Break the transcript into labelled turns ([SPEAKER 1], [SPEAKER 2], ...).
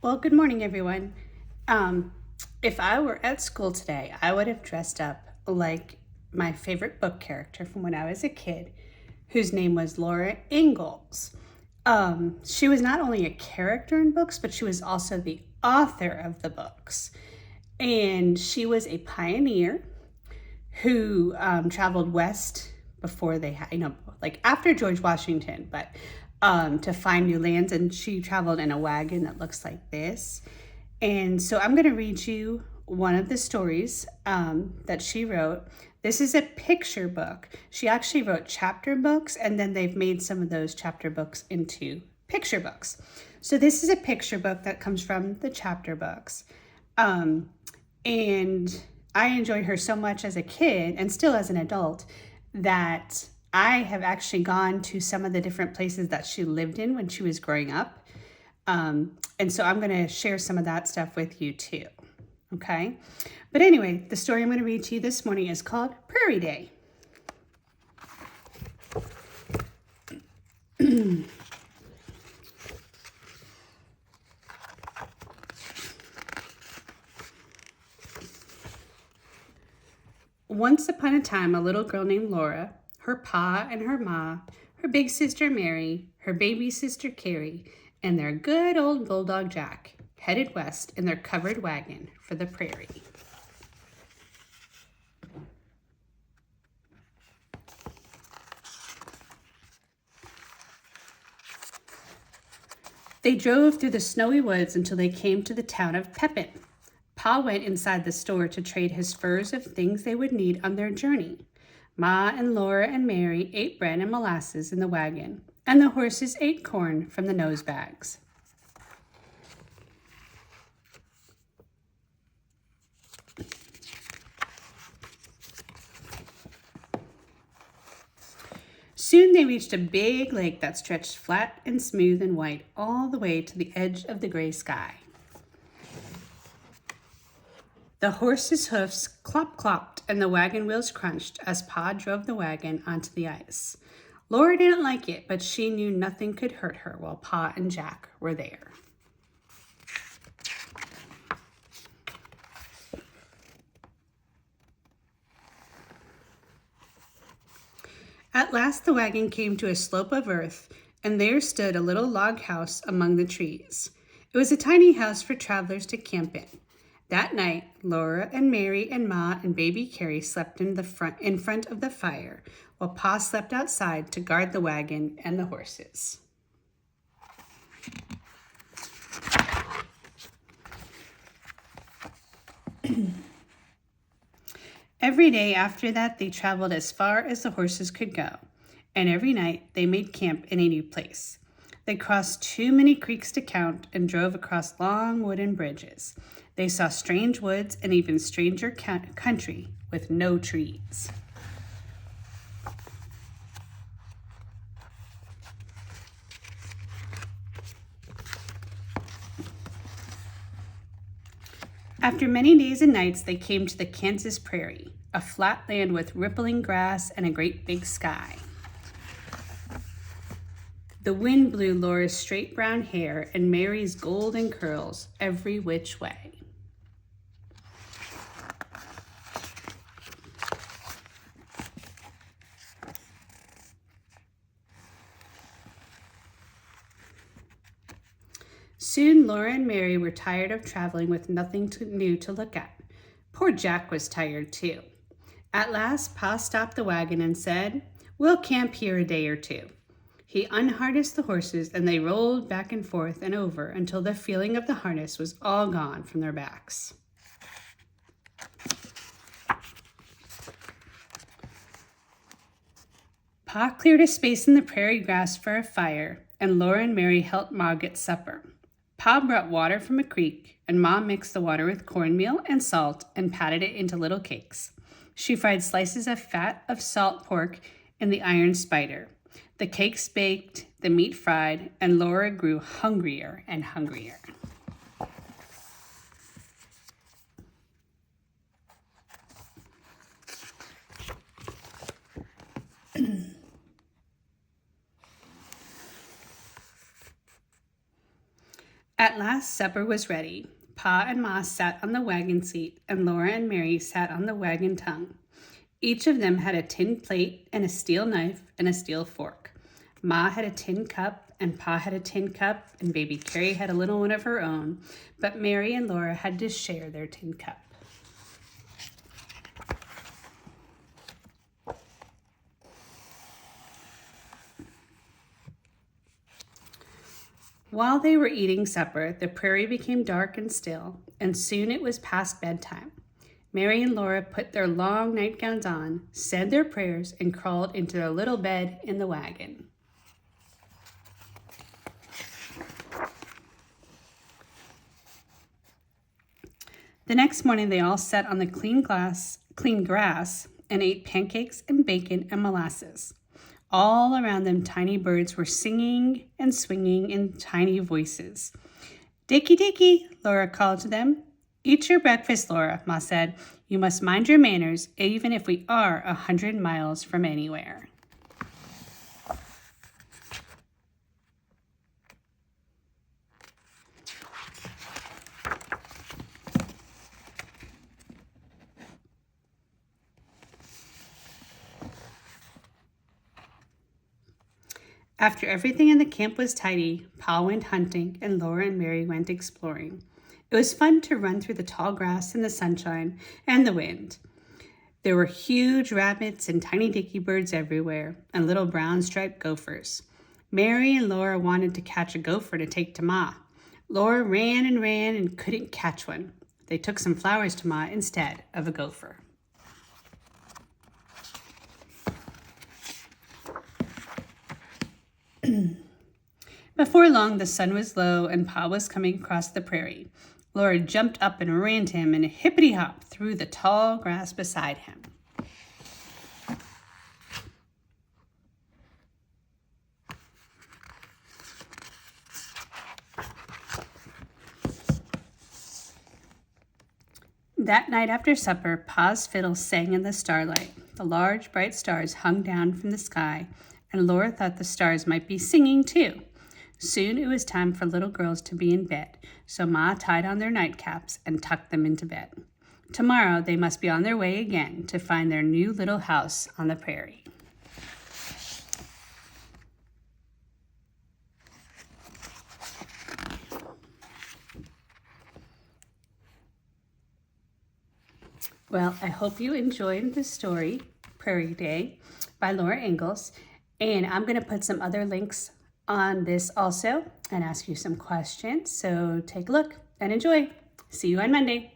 [SPEAKER 1] Well, good morning, everyone. Um, if I were at school today, I would have dressed up like my favorite book character from when I was a kid, whose name was Laura Ingalls. She was not only a character in books, but she was also the author of the books. And she was a pioneer who traveled west before they had, like after George Washington, but to find new lands. And she traveled in a wagon that looks like this. And so I'm going to read you one of the stories that she wrote. This is a picture book. She actually wrote chapter books, and then they've made some of those chapter books into picture books. So this is a picture book that comes from the chapter books. And I enjoyed her so much as a kid and still as an adult that I have actually gone to some of the different places that she lived in when she was growing up. And so I'm going to share some of that stuff with you too. Okay. But anyway, the story I'm going to read to you this morning is called Prairie Day. Once upon a time, a little girl named Laura, her pa and her ma, her big sister Mary, her baby sister Carrie, and their good old bulldog Jack headed west in their covered wagon for the prairie. They drove through the snowy woods until they came to the town of Pepin. Pa went inside the store to trade his furs of things they would need on their journey. Ma and Laura and Mary ate bread and molasses in the wagon, and the horses ate corn from the nose bags. Soon they reached a big lake that stretched flat and smooth and white all the way to the edge of the gray sky. The horses' hoofs clop-clopped and the wagon wheels crunched as Pa drove the wagon onto the ice. Laura didn't like it, but she knew nothing could hurt her while Pa and Jack were there. At last the wagon came to a slope of earth, and there stood a little log house among the trees. It was a tiny house for travelers to camp in. That night, Laura and Mary and Ma and baby Carrie slept in front of the fire, while Pa slept outside to guard the wagon and the horses. Every day after that, they traveled as far as the horses could go, and every night they made camp in a new place. They crossed too many creeks to count and drove across long wooden bridges. They saw strange woods and even stranger country with no trees. After many days and nights, they came to the Kansas Prairie, a flat land with rippling grass and a great big sky. The wind blew Laura's straight brown hair and Mary's golden curls every which way. Soon Laura and Mary were tired of traveling with nothing new to look at. Poor Jack was tired too. At last, Pa stopped the wagon and said, "We'll camp here a day or two." He unharnessed the horses and they rolled back and forth and over until the feeling of the harness was all gone from their backs. Pa cleared a space in the prairie grass for a fire, and Laura and Mary helped Ma get supper. Pa brought water from a creek, and Ma mixed the water with cornmeal and salt and patted it into little cakes. She fried slices of fat of salt pork in the iron spider. The cakes baked, the meat fried, and Laura grew hungrier and hungrier. At last supper was ready. Pa and Ma sat on the wagon seat, and Laura and Mary sat on the wagon tongue. Each of them had a tin plate and a steel knife and a steel fork. Ma had a tin cup, and Pa had a tin cup, and baby Carrie had a little one of her own, but Mary and Laura had to share their tin cup. While they were eating supper, the prairie became dark and still, and soon it was past bedtime. Mary and Laura put their long nightgowns on, said their prayers, and crawled into their little bed in the wagon. The next morning, they all sat on the clean grass, and ate pancakes and bacon and molasses. All around them, tiny birds were singing and swinging in tiny voices. "Dicky, Dicky," Laura called to them. "Eat your breakfast, Laura," Ma said. "You must mind your manners, even if we are 100 miles from anywhere." After everything in the camp was tidy, Pa went hunting and Laura and Mary went exploring. It was fun to run through the tall grass in the sunshine and the wind. There were huge rabbits and tiny dicky birds everywhere, and little brown striped gophers. Mary and Laura wanted to catch a gopher to take to Ma. Laura ran and couldn't catch one. They took some flowers to Ma instead of a gopher. Before long, the sun was low and Pa was coming across the prairie. Laura jumped up and ran to him and hippity-hop through the tall grass beside him. That night after supper, Pa's fiddle sang in the starlight. The large, bright stars hung down from the sky, and Laura thought the stars might be singing too. Soon it was time for little girls to be in bed, so Ma tied on their nightcaps and tucked them into bed. Tomorrow they must be on their way again to find their new little house on the prairie. Well, I hope you enjoyed the story, Prairie Day, by Laura Ingalls. And I'm going to put some other links on this also and ask you some questions. So take a look and enjoy. See you on Monday.